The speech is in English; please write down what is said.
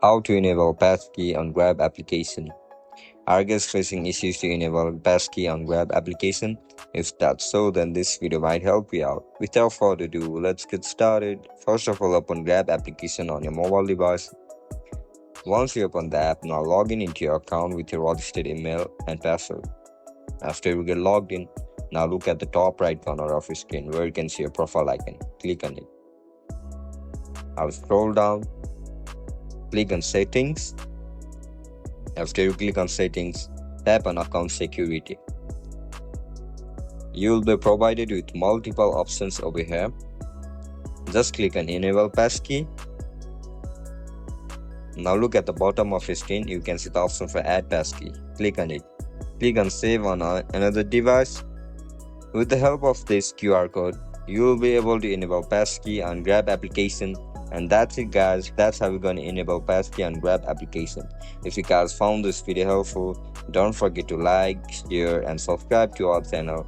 How to enable Passkey on Grab application. Are you guys facing issues to enable Passkey on Grab application? If that's so, then this video might help you out. Without further ado, let's get started. First of all, open Grab application on your mobile device. Once you open the app, now log in into your account with your registered email and password. After you get logged in, now look at the top right corner of your screen where you can see your profile icon. Click on it. Now scroll down, click on settings. After you click on settings, tap on account security. You will be provided with multiple options over here. Just click on enable passkey. Now look at the bottom of your screen, you can see the option for add passkey. Click on it. Click on save on another device. With the help of this QR code, you will be able to enable Passkey on Grab application. And that's it guys, that's how we're going to enable Passkey on Grab application. If you guys found this video helpful, don't forget to like, share and subscribe to our channel.